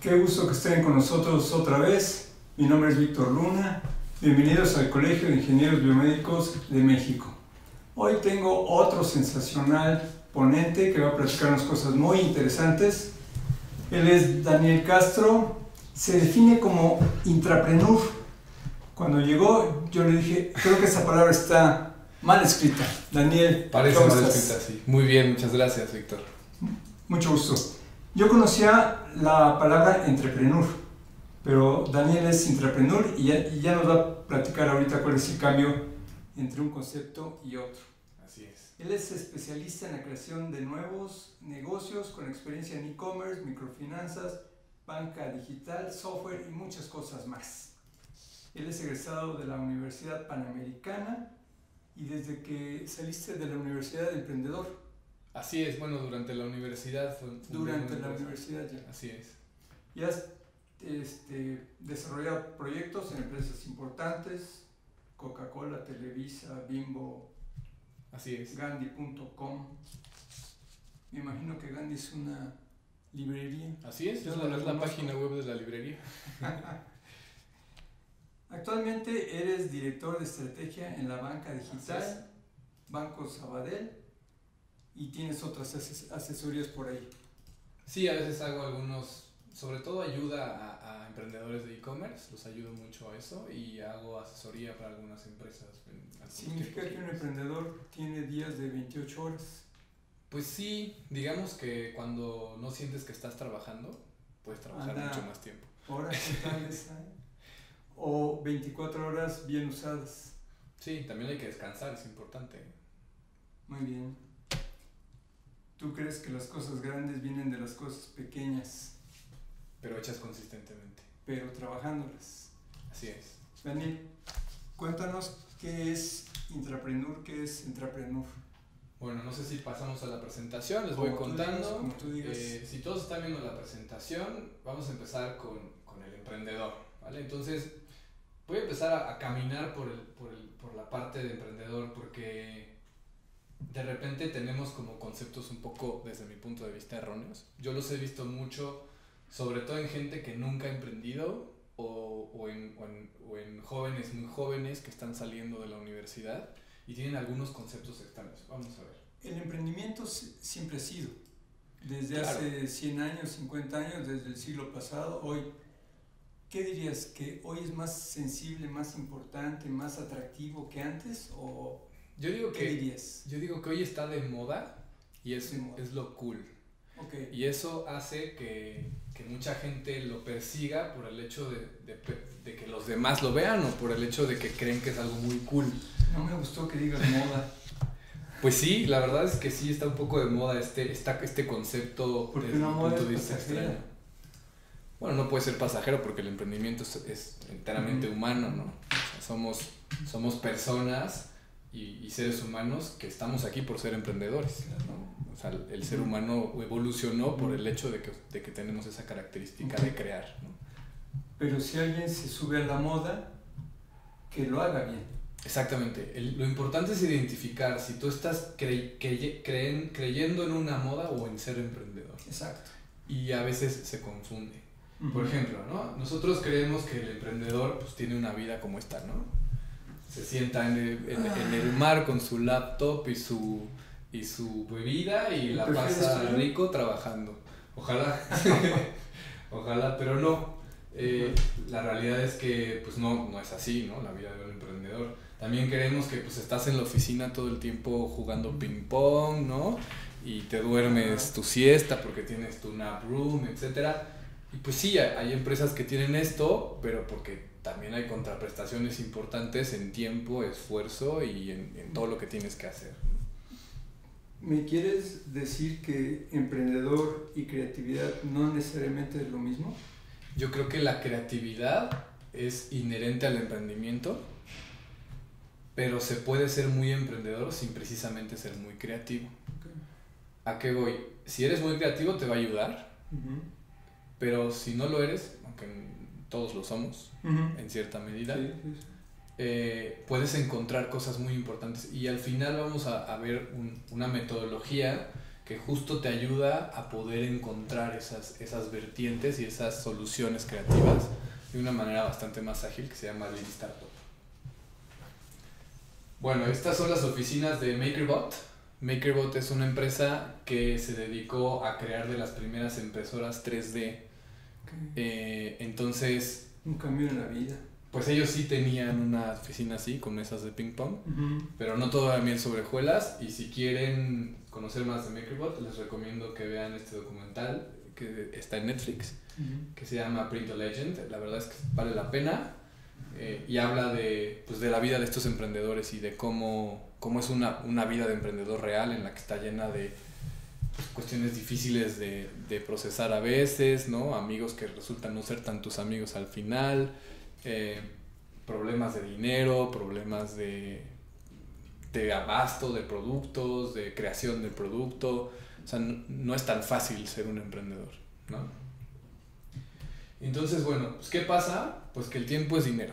Qué gusto que estén con nosotros otra vez. Mi nombre es Víctor Luna. Bienvenidos al Colegio de Ingenieros Biomédicos de México. Hoy tengo otro sensacional ponente que va a platicarnos cosas muy interesantes. Él es Daniel Castro. Se define como intrapreneur. Cuando llegó, yo le dije, creo que esa palabra está mal escrita. Daniel, parece ¿cómo mal estás? escrita, sí. Muy bien, muchas gracias, Víctor. Mucho gusto. Yo conocía la palabra entrepreneur, pero Daniel es intrapreneur y ya nos va a platicar ahorita cuál es el cambio entre un concepto y otro. Así es. Él es especialista en la creación de nuevos negocios con experiencia en e-commerce, microfinanzas, banca digital, software y muchas cosas más. Él es egresado de la Universidad Panamericana y desde que saliste de la Universidad de Emprendedor. Así es, bueno, durante la universidad. Durante la universidad ya. Así es. Y has desarrollado proyectos en empresas importantes, Coca-Cola, Televisa, Bimbo, Así es. Gandhi.com. Me imagino que Gandhi es una librería. Así es, Yo es no la la conozco. página web de la librería. Actualmente eres director de estrategia en la banca Así digital, Banco Sabadell, y tienes otras asesorías por ahí. Sí, a veces hago algunos, sobre todo ayuda a emprendedores de e-commerce, los ayudo mucho a eso y hago asesoría para algunas empresas. ¿Significa que un emprendedor tiene días de 28 horas? Pues sí, digamos que cuando no sientes que estás trabajando, puedes trabajar mucho más tiempo. Horas totales, o 24 horas bien usadas. Sí, también hay que descansar, es importante. Muy bien. ¿Tú crees que las cosas grandes vienen de las cosas pequeñas, Pero hechas consistentemente. pero trabajándolas? Así es. Daniel, cuéntanos qué es intrapreneur, qué es entrepreneur. Bueno, no sé si pasamos a la presentación, les Como voy tú contando. digas, como tú digas. Si todos están viendo la presentación, vamos a empezar con el emprendedor, ¿vale? Entonces, voy a empezar a caminar por la parte de emprendedor porque de repente tenemos como conceptos un poco, desde mi punto de vista, erróneos. Yo los he visto mucho, sobre todo en gente que nunca ha emprendido o en jóvenes muy jóvenes que están saliendo de la universidad y tienen algunos conceptos extraños. Vamos a ver. El emprendimiento siempre ha sido, desde Claro. hace 100 años, 50 años, desde el siglo pasado, hoy. ¿Qué dirías? ¿Que hoy es más sensible, más importante, más atractivo que antes? ¿O Yo digo qué dirías? Yo digo que hoy está de moda y es lo cool. Okay. Y eso hace que mucha gente lo persiga por el hecho de que los demás lo vean o por el hecho de que creen que es algo muy cool. No me gustó que digas moda. Pues sí, la verdad es que sí está un poco de moda este concepto Porque desde una mi moda punto es de vista pasajera. extraño. Bueno, no puede ser pasajero porque el emprendimiento es enteramente humano, ¿no? O sea, somos personas y seres humanos que estamos aquí por ser emprendedores, ¿no? O sea, el ser humano evolucionó por el hecho de que tenemos esa característica de crear, ¿no? Pero si alguien se sube a la moda, que lo haga bien. Exactamente. Lo importante es identificar si tú estás creyendo en una moda o en ser emprendedor. Exacto. Y a veces se confunde. Por ejemplo, ¿no? Nosotros creemos que el emprendedor pues, tiene una vida como esta, ¿no? Se sienta en el mar con su laptop y su bebida y la pasa rico trabajando. Ojalá, ojalá, pero no. La realidad es que pues no es así, ¿no? La vida de un emprendedor. También creemos que pues estás en la oficina todo el tiempo jugando ping pong, ¿no? Y te duermes tu siesta porque tienes tu nap room, etcétera. Y pues sí, hay empresas que tienen esto, pero porque también hay contraprestaciones importantes en tiempo, esfuerzo y en todo lo que tienes que hacer. ¿Me quieres decir que emprendedor y creatividad no necesariamente es lo mismo? Yo creo que la creatividad es inherente al emprendimiento, pero se puede ser muy emprendedor sin precisamente ser muy creativo. Okay. ¿A qué voy? Si eres muy creativo te va a ayudar, pero si no lo eres, aunque todos lo somos en cierta medida, puedes encontrar cosas muy importantes y al final vamos a ver una metodología que justo te ayuda a poder encontrar esas vertientes y esas soluciones creativas de una manera bastante más ágil, que se llama Lean Startup. Bueno, estas son las oficinas de MakerBot. MakerBot es una empresa que se dedicó a crear de las primeras impresoras 3D. Entonces... un cambio en la vida. Pues ellos sí tenían una oficina así, con mesas de ping pong, pero no todo era miel sobre hojuelas. Y si quieren conocer más de MakerBot, les recomiendo que vean este documental que está en Netflix, que se llama Print the Legend. La verdad es que vale la pena, y habla de la vida de estos emprendedores y de cómo es una vida de emprendedor real, en la que está llena de cuestiones difíciles de procesar a veces, ¿no? Amigos que resultan no ser tan tus amigos al final, problemas de dinero, problemas de abasto de productos, de creación del producto. O sea, no es tan fácil ser un emprendedor, ¿no? Entonces, bueno, pues ¿qué pasa? Pues que el tiempo es dinero.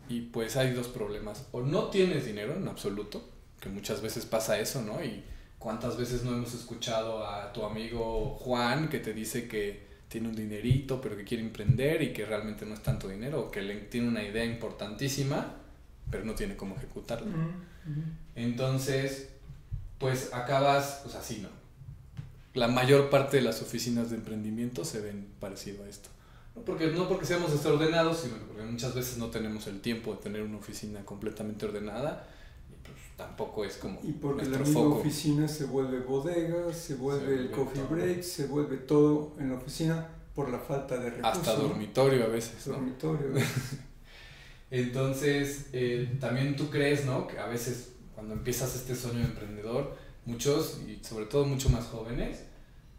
Y pues hay dos problemas. O no tienes dinero en absoluto, que muchas veces pasa eso, ¿no? Y cuántas veces no hemos escuchado a tu amigo Juan que te dice que tiene un dinerito, pero que quiere emprender y que realmente no es tanto dinero, o que tiene una idea importantísima, pero no tiene cómo ejecutarla. Entonces, pues acabas, pues así, ¿no? La mayor parte de las oficinas de emprendimiento se ven parecido a esto. No porque seamos desordenados, sino porque muchas veces no tenemos el tiempo de tener una oficina completamente ordenada, y pues tampoco es como y porque nuestro la misma foco. Oficina se vuelve bodega, se vuelve el coffee break, se vuelve todo en la oficina por la falta de recursos. Hasta dormitorio a veces, ¿no? Dormitorio. Entonces, también tú crees, ¿no? Que a veces cuando empiezas este sueño de emprendedor, muchos, y sobre todo mucho más jóvenes,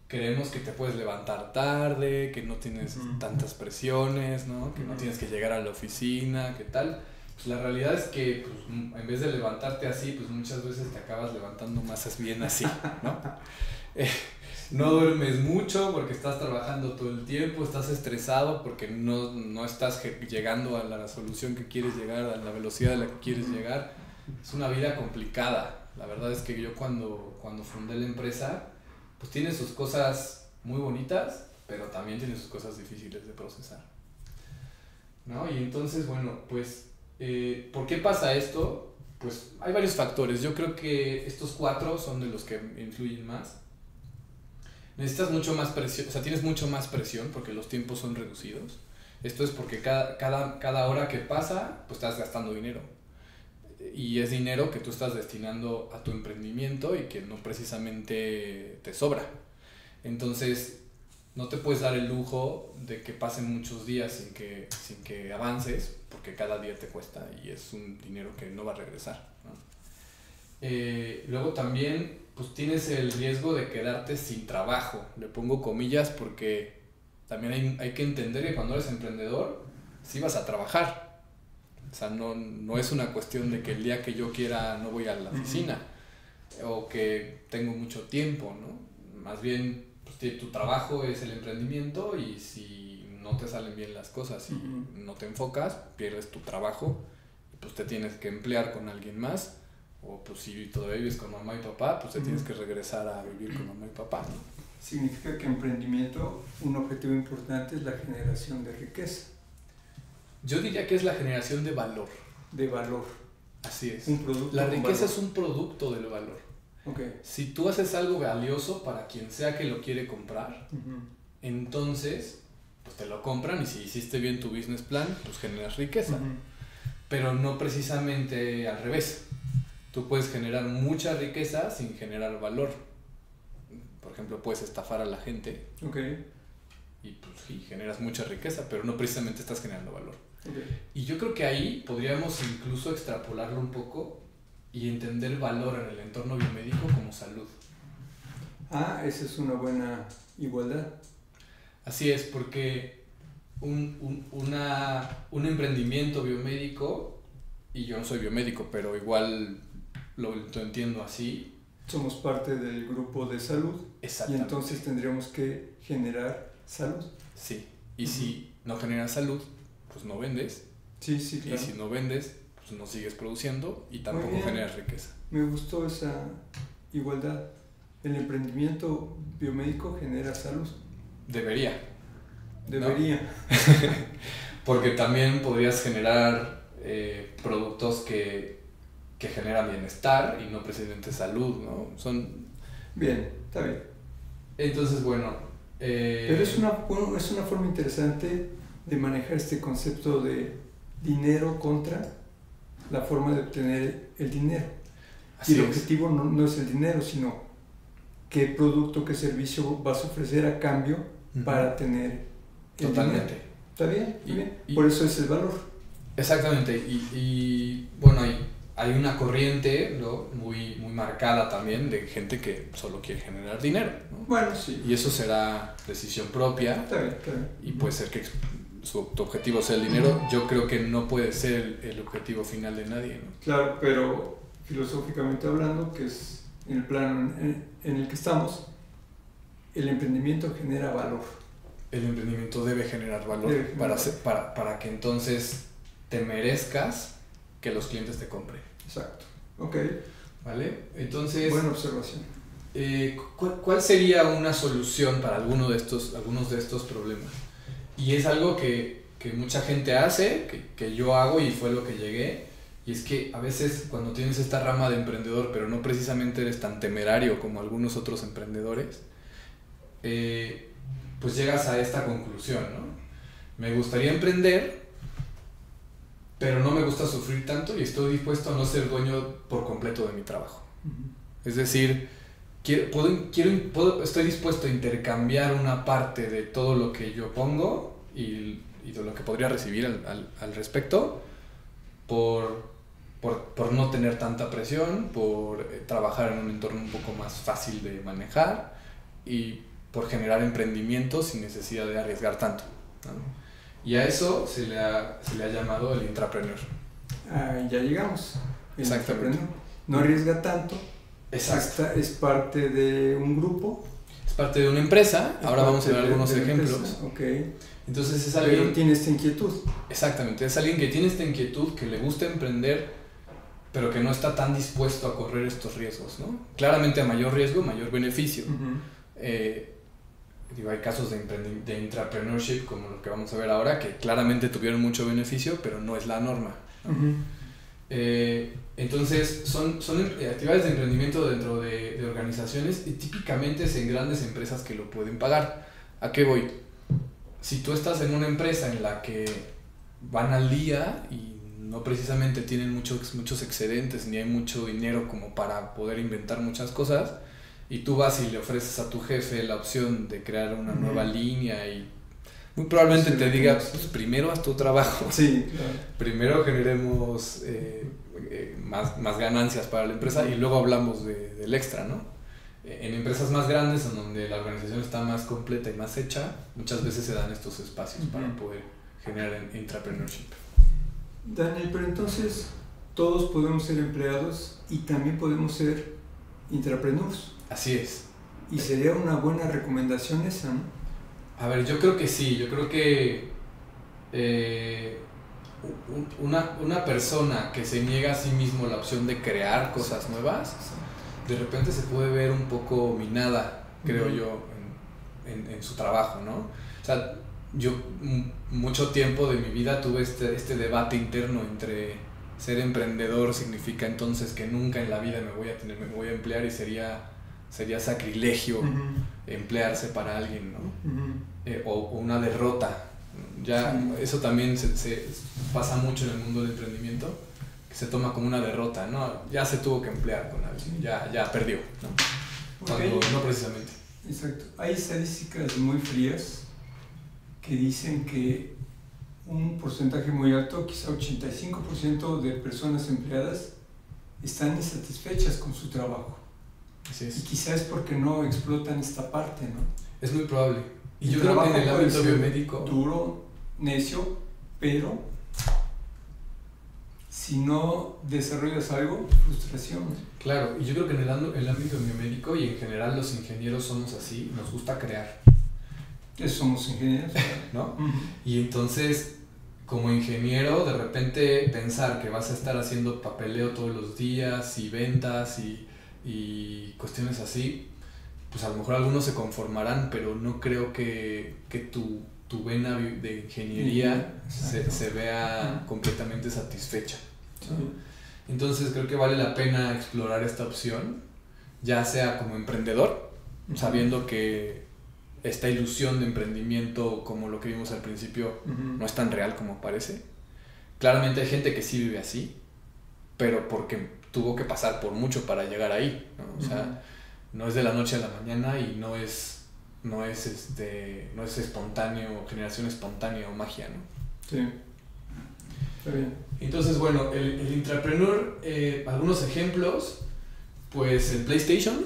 creemos que te puedes levantar tarde, que no tienes tantas presiones, ¿no? Que no tienes que llegar a la oficina, ¿qué tal? Pues la realidad es que pues, en vez de levantarte así, pues muchas veces te acabas levantando más bien así, ¿no? No duermes mucho porque estás trabajando todo el tiempo, estás estresado porque no estás llegando a la solución que quieres llegar, a la velocidad a la que quieres llegar. Es una vida complicada. La verdad es que yo cuando fundé la empresa, pues tiene sus cosas muy bonitas, pero también tiene sus cosas difíciles de procesar, ¿no? Y entonces, bueno, pues, ¿por qué pasa esto? Pues hay varios factores. Yo creo que estos 4 son de los que influyen más. Necesitas mucho más presión, o sea, tienes mucho más presión porque los tiempos son reducidos. Esto es porque cada hora que pasa, pues estás gastando dinero. Y es dinero que tú estás destinando a tu emprendimiento y que no precisamente te sobra. Entonces, no te puedes dar el lujo de que pasen muchos días sin que avances, porque cada día te cuesta y es un dinero que no va a regresar, ¿no? Luego también pues tienes el riesgo de quedarte sin trabajo. Le pongo comillas porque también hay que entender que cuando eres emprendedor sí vas a trabajar. O sea, no es una cuestión de que el día que yo quiera no voy a la oficina o que tengo mucho tiempo, ¿no? Más bien pues, tu trabajo es el emprendimiento, y si no te salen bien las cosas y no te enfocas, pierdes tu trabajo y pues te tienes que emplear con alguien más. O pues si todavía vives con mamá y papá, pues te tienes que regresar a vivir con mamá y papá, ¿no? Significa que emprendimiento, un objetivo importante es la generación de riqueza. Yo diría que es la generación de valor. De valor. Así es. Un producto. La riqueza es un producto del valor. Okay. Si tú haces algo valioso para quien sea que lo quiere comprar, entonces pues te lo compran, y si hiciste bien tu business plan, pues generas riqueza. Pero no precisamente al revés. Tú puedes generar mucha riqueza sin generar valor. Por ejemplo, puedes estafar a la gente. Okay. Y pues sí, generas mucha riqueza, pero no precisamente estás generando valor. Okay. Y yo creo que ahí podríamos incluso extrapolarlo un poco y entender valor en el entorno biomédico como salud. Ah, esa es una buena igualdad. Así es, porque un emprendimiento biomédico, y yo no soy biomédico, pero igual lo entiendo así. Somos parte del grupo de salud. Exactamente. Y entonces tendríamos que generar salud. Sí, y si no generas salud, pues no vendes. Sí, claro. Y si no vendes, pues no sigues produciendo y tampoco generas riqueza. Me gustó esa igualdad. ¿El emprendimiento biomédico genera salud? Debería. Debería. ¿No? Porque también podrías generar productos que generan bienestar y no precisamente salud, ¿no? Bien, está bien. Entonces, bueno... Pero es una forma interesante de manejar este concepto de dinero contra la forma de obtener el dinero. Así y el es. objetivo no es el dinero, sino qué producto, qué servicio vas a ofrecer a cambio para tener el Totalmente. dinero. ¿Está bien? ¿Está bien? Y por eso es el valor. Exactamente. Y bueno, hay una corriente, ¿no? muy marcada también de gente que solo quiere generar dinero, ¿no? Bueno, sí. Y eso será decisión propia. Está bien, está bien. Y puede ser que tu objetivo sea el dinero. Yo creo que no puede ser el objetivo final de nadie, ¿no? Claro, pero filosóficamente hablando, que es en el plano en el que estamos, el emprendimiento genera valor. El emprendimiento debe generar valor, para que entonces te merezcas que los clientes te compren. Exacto. Ok. ¿Vale? Entonces... Buena observación. ¿Cuál sería una solución para algunos de estos problemas? Y es algo que mucha gente hace, que yo hago y fue lo que llegué, y es que a veces cuando tienes esta rama de emprendedor, pero no precisamente eres tan temerario como algunos otros emprendedores, pues llegas a esta conclusión, ¿no? Me gustaría emprender, pero no me gusta sufrir tanto y estoy dispuesto a no ser dueño por completo de mi trabajo. Es decir, estoy dispuesto a intercambiar una parte de todo lo que yo pongo y de lo que podría recibir al respecto por no tener tanta presión, por trabajar en un entorno un poco más fácil de manejar y por generar emprendimientos sin necesidad de arriesgar tanto, ¿no? Y a eso se le ha llamado el intrapreneur. Ya llegamos. Exactamente. No arriesga tanto. Exacto. Es parte de un grupo. Es parte de una empresa. Ahora vamos a ver algunos ejemplos. Okay. Entonces es alguien... Pero tiene esta inquietud. Exactamente. Es alguien que tiene esta inquietud, que le gusta emprender, pero que no está tan dispuesto a correr estos riesgos, ¿no? Claramente a mayor riesgo, mayor beneficio. Hay casos de intrapreneurship, como lo que vamos a ver ahora, que claramente tuvieron mucho beneficio, pero no es la norma, ¿no? Entonces son actividades de emprendimiento dentro de organizaciones y típicamente es en grandes empresas que lo pueden pagar. ¿A qué voy? Si tú estás en una empresa en la que van al día y no precisamente tienen muchos excedentes ni hay mucho dinero como para poder inventar muchas cosas, y tú vas y le ofreces a tu jefe la opción de crear una nueva línea y muy probablemente te diga, pues primero haz tu trabajo. Sí, claro. Primero generemos más ganancias para la empresa y luego hablamos del extra, ¿no? En empresas más grandes, en donde la organización está más completa y más hecha, muchas veces se dan estos espacios para poder generar intrapreneurship. Daniel, pero entonces todos podemos ser empleados y también podemos ser intrapreneurs. Así es. Y sería una buena recomendación esa, ¿no? A ver, yo creo que sí. Yo creo que una persona que se niega a sí mismo la opción de crear cosas nuevas, de repente se puede ver un poco minada, creo yo, en su trabajo, ¿no? O sea, yo mucho tiempo de mi vida tuve este debate interno entre ser emprendedor significa entonces que nunca en la vida me voy a emplear y sería sacrilegio emplearse para alguien, ¿no? O una derrota. Eso también se pasa mucho en el mundo del emprendimiento, que se toma como una derrota, ¿no? Ya se tuvo que emplear con alguien, ya perdió, ¿no? Cuando no precisamente. Exacto. Hay estadísticas muy frías que dicen que un porcentaje muy alto, quizá 85% de personas empleadas están insatisfechas con su trabajo. Así es. Y quizá es porque no explotan esta parte, ¿no? Es muy probable. Y yo creo que en el ámbito biomédico... Duro, necio, pero si no desarrollas algo, frustración. Claro, y yo creo que en el ámbito biomédico y en general los ingenieros somos así, nos gusta crear. Somos ingenieros, ¿no? Y entonces, como ingeniero, de repente pensar que vas a estar haciendo papeleo todos los días y ventas y cuestiones así, pues a lo mejor algunos se conformarán, pero no creo que tu vena de ingeniería se vea completamente satisfecha, ¿no? Sí. Entonces creo que vale la pena explorar esta opción, ya sea como emprendedor, sabiendo que esta ilusión de emprendimiento, como lo que vimos al principio, no es tan real como parece. Claramente hay gente que sí vive así, pero porque tuvo que pasar por mucho para llegar ahí, ¿no? O sea, no es de la noche a la mañana y no es espontáneo, generación espontánea o magia, ¿no? Sí. Está bien. Entonces, bueno, el intrapreneur, algunos ejemplos, pues el PlayStation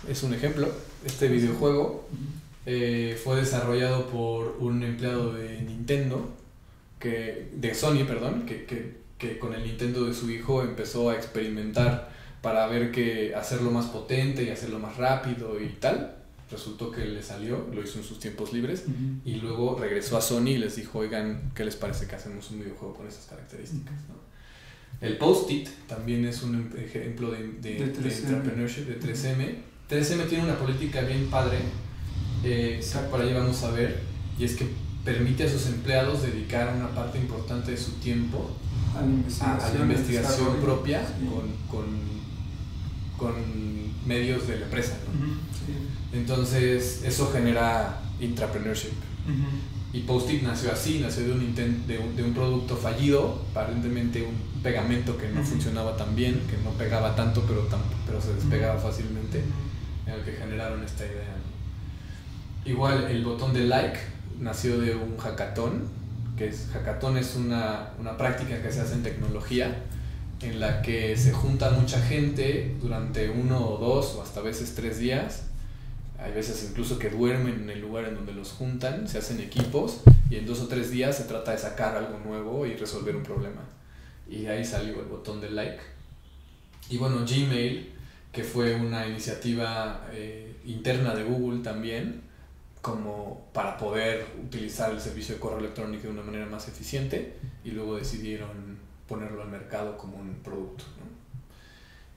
es un ejemplo. Este videojuego fue desarrollado por un empleado de Nintendo, de Sony, perdón, que con el Nintendo de su hijo empezó a experimentar para ver que hacerlo más potente y hacerlo más rápido y tal. Resultó que le salió, lo hizo en sus tiempos libres, y luego regresó a Sony y les dijo, oigan, ¿qué les parece que hacemos un videojuego con esas características, ¿no? El Post-it también es un ejemplo de entrepreneurship de 3M. 3M tiene una política bien padre, por ahí vamos a ver, y es que permite a sus empleados dedicar una parte importante de su tiempo a la investigación propia, sí, con medios de la empresa, ¿no? Sí. Entonces eso genera intrapreneurship. Y Post-it nació así, nació de un producto fallido, aparentemente un pegamento que no funcionaba tan bien, que no pegaba tanto pero se despegaba fácilmente, en el que generaron esta idea, ¿no? Igual el botón de like nació de un hackathon, hackathon es una práctica que se hace en tecnología, en la que se junta mucha gente durante 1 o 2 o hasta a veces 3 días. Hay veces incluso que duermen en el lugar en donde los juntan, se hacen equipos y en 2 o 3 días se trata de sacar algo nuevo y resolver un problema. Y ahí salió el botón de like. Y bueno, Gmail, que fue una iniciativa interna de Google también, como para poder utilizar el servicio de correo electrónico de una manera más eficiente, y luego decidieron ponerlo al mercado como un producto, ¿no?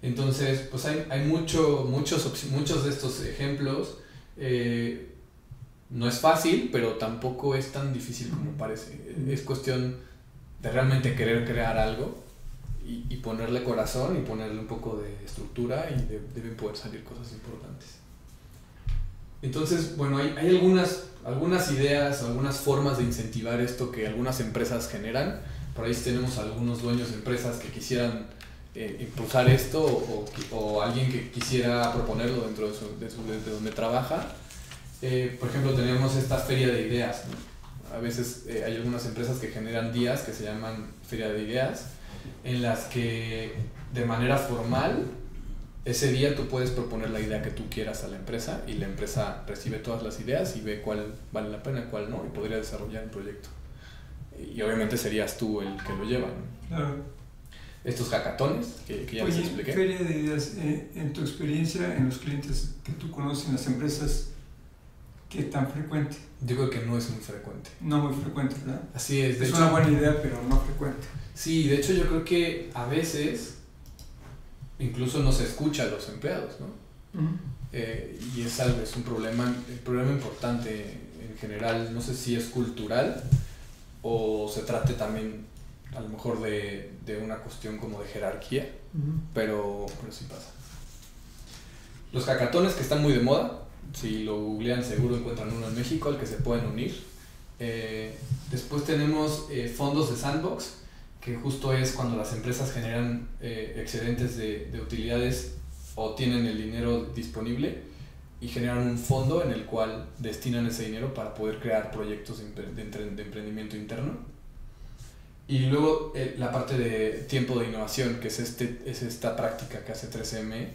Entonces, pues hay muchos de estos ejemplos. No es fácil, pero tampoco es tan difícil como parece. Es cuestión de realmente querer crear algo y ponerle corazón y ponerle un poco de estructura, y deben poder salir cosas importantes. Entonces, bueno, hay algunas ideas, algunas formas de incentivar esto que algunas empresas generan. Por ahí tenemos algunos dueños de empresas que quisieran impulsar esto, o alguien que quisiera proponerlo dentro de donde trabaja. Por ejemplo, tenemos esta feria de ideas, ¿no? A veces hay algunas empresas que generan días que se llaman feria de ideas, en las que de manera formal ese día tú puedes proponer la idea que tú quieras a la empresa, y la empresa recibe todas las ideas y ve cuál vale la pena y cuál no, y podría desarrollar un proyecto. Y obviamente serías tú el que lo lleva, ¿no? Claro. Estos hackatones que ya les expliqué. Feria de ideas, en tu experiencia, en los clientes que tú conoces, en las empresas, ¿qué tan frecuente? Yo creo que no es muy frecuente. No muy frecuente, ¿verdad? Así es. Es una buena idea, pero no frecuente. Sí, de hecho yo creo que a veces incluso no se escucha a los empleados, ¿no? Y es un problema importante en general. No sé si es cultural o se trate también a lo mejor de una cuestión como de jerarquía, pero sí pasa. Los hackatones, que están muy de moda, si lo googlean seguro encuentran uno en México al que se pueden unir. Después tenemos fondos de sandbox, que justo es cuando las empresas generan excedentes de utilidades o tienen el dinero disponible y generan un fondo en el cual destinan ese dinero para poder crear proyectos de emprendimiento interno. Y luego la parte de tiempo de innovación, que es esta práctica que hace 3M,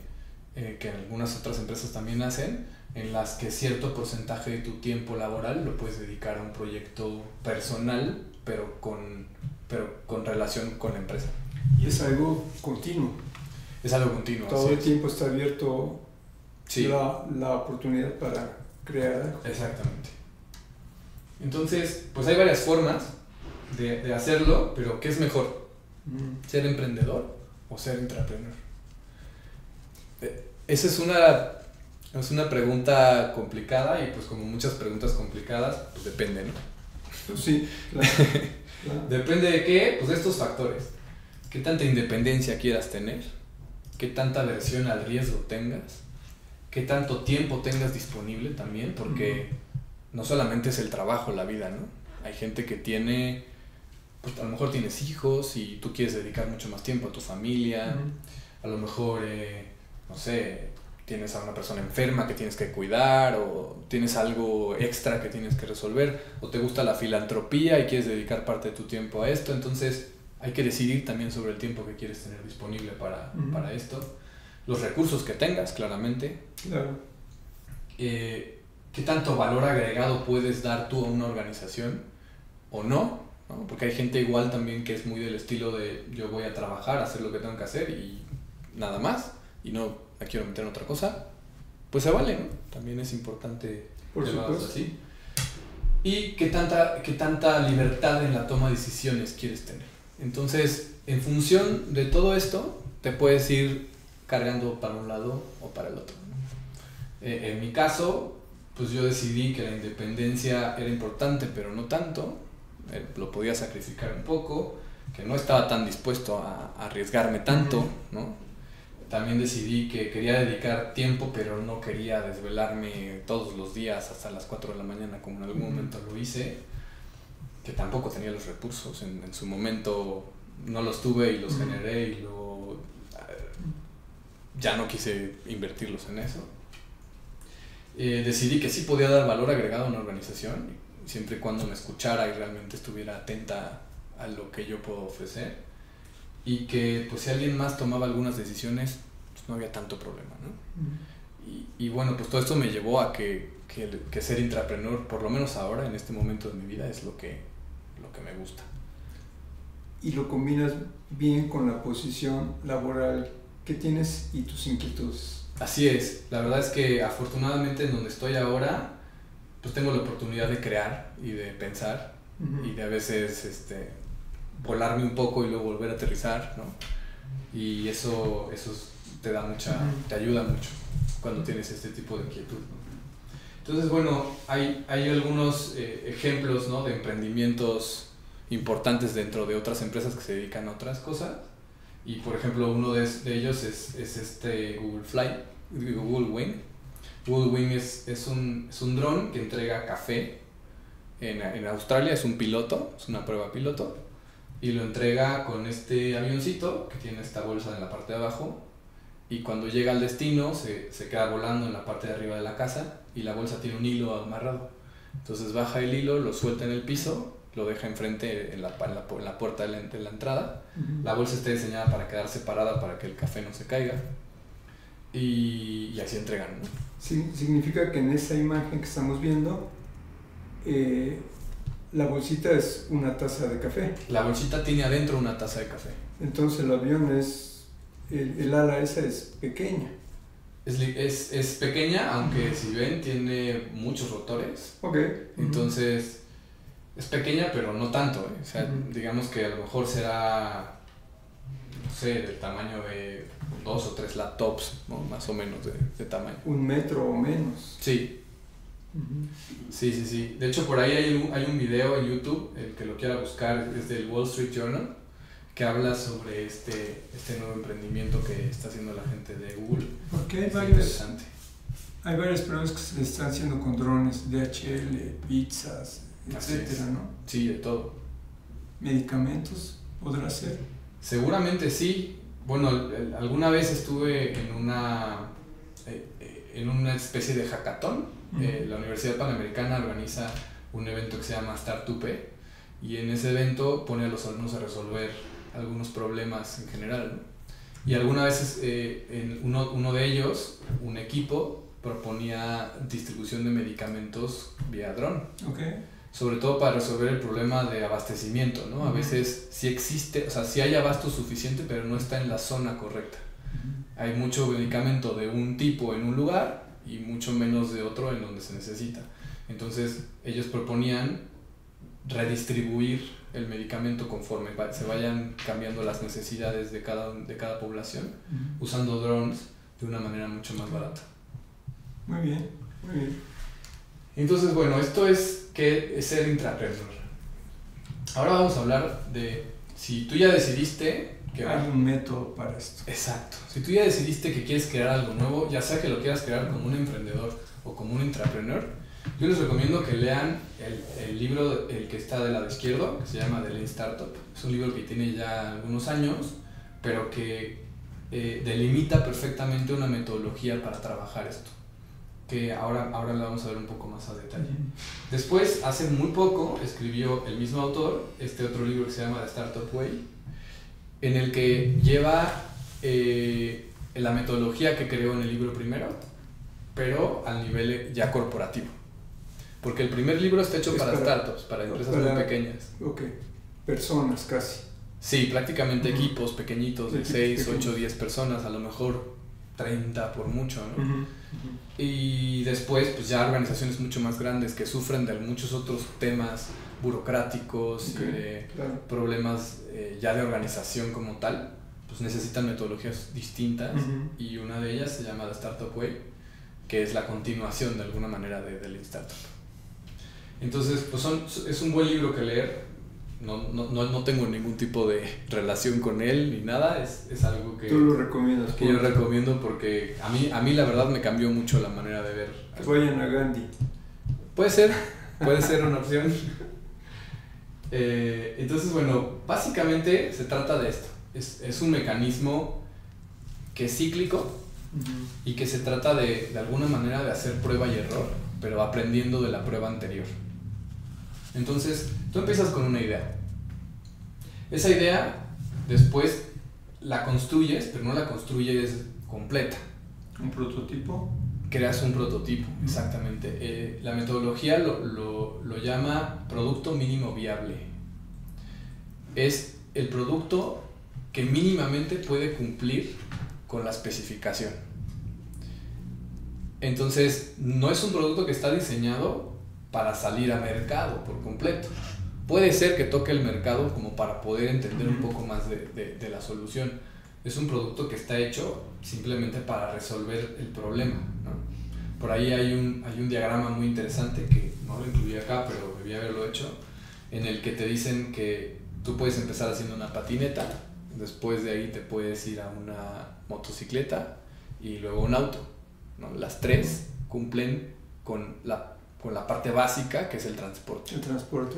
que algunas otras empresas también hacen, en las que cierto porcentaje de tu tiempo laboral lo puedes dedicar a un proyecto personal, pero con relación con la empresa. Y es algo continuo. Es algo continuo. Todo el tiempo está abierto, sí, la oportunidad para crear algo. Exactamente. Entonces, pues hay varias formas de hacerlo, pero ¿qué es mejor? ¿Ser emprendedor o ser intrapreneur? Esa es una Es una pregunta complicada y pues como muchas preguntas complicadas, pues depende, ¿no? Pues sí, claro. Depende de qué, pues de estos factores. ¿Qué tanta independencia quieras tener? ¿Qué tanta aversión al riesgo tengas? ¿Qué tanto tiempo tengas disponible también? Porque no solamente es el trabajo, la vida, ¿no? Hay gente que tiene, pues a lo mejor tienes hijos y tú quieres dedicar mucho más tiempo a tu familia. A lo mejor, no sé, tienes a una persona enferma que tienes que cuidar, o tienes algo extra que tienes que resolver, o te gusta la filantropía y quieres dedicar parte de tu tiempo a esto. Entonces hay que decidir también sobre el tiempo que quieres tener disponible para esto, los recursos que tengas, claramente. Claro. ¿Qué tanto valor agregado puedes dar tú a una organización o no? ¿No? Porque hay gente igual también que es muy del estilo de yo voy a trabajar, hacer lo que tengo que hacer y nada más, y no me quiero meter en otra cosa. Pues se vale, ¿no? También es importante llevarlo así. ¿Y qué tanta libertad en la toma de decisiones quieres tener? Entonces, en función de todo esto, te puedes ir cargando para un lado o para el otro, ¿no? En mi caso, pues yo decidí que la independencia era importante, pero no tanto. Lo podía sacrificar un poco, que no estaba tan dispuesto a arriesgarme tanto, ¿no? También decidí que quería dedicar tiempo, pero no quería desvelarme todos los días hasta las 4 de la mañana, como en algún momento lo hice, que tampoco tenía los recursos. En su momento no los tuve y los generé y ya no quise invertirlos en eso. Decidí que sí podía dar valor agregado a una organización, siempre y cuando me escuchara y realmente estuviera atenta a lo que yo puedo ofrecer, y que pues si alguien más tomaba algunas decisiones, pues no había tanto problema, ¿no? Y bueno, pues todo esto me llevó a que ser intrapreneur, por lo menos ahora, en este momento de mi vida, es lo que me gusta. Y lo combinas bien con la posición laboral que tienes y tus inquietudes. Así es, la verdad es que afortunadamente en donde estoy ahora, pues tengo la oportunidad de crear y de pensar y de a veces volarme un poco y luego volver a aterrizar, ¿no? Y eso te da te ayuda mucho cuando tienes este tipo de inquietud, ¿no? Entonces, bueno, hay algunos ejemplos, ¿no?, de emprendimientos importantes dentro de otras empresas que se dedican a otras cosas. Y por ejemplo, uno de ellos es Google Wing. Google Wing es un dron que entrega café en Australia. Es un piloto, es una prueba piloto, y lo entrega con este avioncito que tiene esta bolsa en la parte de abajo, y cuando llega al destino se queda volando en la parte de arriba de la casa, y la bolsa tiene un hilo amarrado. Entonces baja el hilo, lo suelta en el piso, lo deja enfrente en la puerta de la entrada. La bolsa está diseñada para quedar separada para que el café no se caiga, y así entregan, ¿no? Sí, significa que en esa imagen que estamos viendo, la bolsita es una taza de café. La bolsita tiene adentro una taza de café. Entonces el avión el ala esa es pequeña. Es pequeña, aunque si ven tene muchos rotores. Okay. Entonces es pequeña, pero no tanto, ¿eh? O sea, digamos que a lo mejor será, no sé, del tamaño de 2 o 3 laptops, ¿no? Más o menos de tamaño. 1 metro o menos. Sí. Sí. De hecho, por ahí hay un video en YouTube, el que lo quiera buscar, es del Wall Street Journal, que habla sobre este nuevo emprendimiento que está haciendo la gente de Google. Porque interesante. Hay varias pruebas que se están haciendo con drones, DHL, pizzas, etcétera, ¿no? Sí, de todo. ¿Medicamentos podrá ser? Seguramente sí. Bueno, alguna vez estuve en una especie de hackathon. La Universidad Panamericana organiza un evento que se llama Startupe, y en ese evento pone a los alumnos a resolver algunos problemas en general, ¿no? Y alguna vez en uno de ellos, un equipo proponía distribución de medicamentos vía dron. Okay. Sobre todo para resolver el problema de abastecimiento, ¿no? A veces sí existe, o sea, sí hay abasto suficiente, pero no está en la zona correcta. Hay mucho medicamento de un tipo en un lugar y mucho menos de otro en donde se necesita. Entonces ellos proponían redistribuir el medicamento conforme se vayan cambiando las necesidades de cada población, usando drones de una manera mucho más barata. Muy bien, muy bien. Entonces, bueno, esto es que es ser intrapreneur. Ahora vamos a hablar de si tú ya decidiste que hay un método para esto. Exacto. Si tú ya decidiste que quieres crear algo nuevo, ya sea que lo quieras crear como un emprendedor o como un intrapreneur, yo les recomiendo que lean el libro, el que está del lado izquierdo, que se llama The Lean Startup. Es un libro que tiene ya algunos años, pero que delimita perfectamente una metodología para trabajar esto, que ahora lo vamos a ver un poco más a detalle. Después, hace muy poco, escribió el mismo autor este otro libro que se llama The Startup Way, en el que lleva la metodología que creó en el libro primero, pero al nivel ya corporativo. Porque el primer libro está hecho para startups, para empresas muy pequeñas. Ok, personas casi. Sí, prácticamente equipos pequeñitos de 6, 8, 10 personas, a lo mejor 30 por mucho, ¿no? Y después, pues ya organizaciones mucho más grandes que sufren de muchos otros temas burocráticos, claro, problemas ya de organización como tal, pues necesitan metodologías distintas, y una de ellas se llama The Startup Way, que es la continuación de alguna manera de Lean Startup. Entonces, pues es un buen libro que leer. No tengo ningún tipo de relación con él ni nada, es algo que... ¿Tú lo recomiendas? Que yo recomiendo porque a mí la verdad me cambió mucho la manera de ver. Vayan a Gandhi. Puede ser una opción. Entonces, bueno, básicamente se trata de esto. Es un mecanismo que es cíclico y que se trata de alguna manera de hacer prueba y error, pero aprendiendo de la prueba anterior. Entonces, tú empiezas con una idea. Esa idea, después la construyes, pero no la construyes completa. ¿Un prototipo? Creas un prototipo, exactamente. La metodología lo llama producto mínimo viable. Es el producto que mínimamente puede cumplir con la especificación. Entonces, no es un producto que está diseñado para salir a mercado por completo. Puede ser que toque el mercado como para poder entender un poco más de la solución. Es un producto que está hecho simplemente para resolver el problema, ¿no? Por ahí hay un diagrama muy interesante que no lo incluí acá, pero debía haberlo hecho, en el que te dicen que tú puedes empezar haciendo una patineta, después de ahí te puedes ir a una motocicleta y luego un auto, ¿no? Las tres cumplen con la parte básica, que es el transporte. El transporte.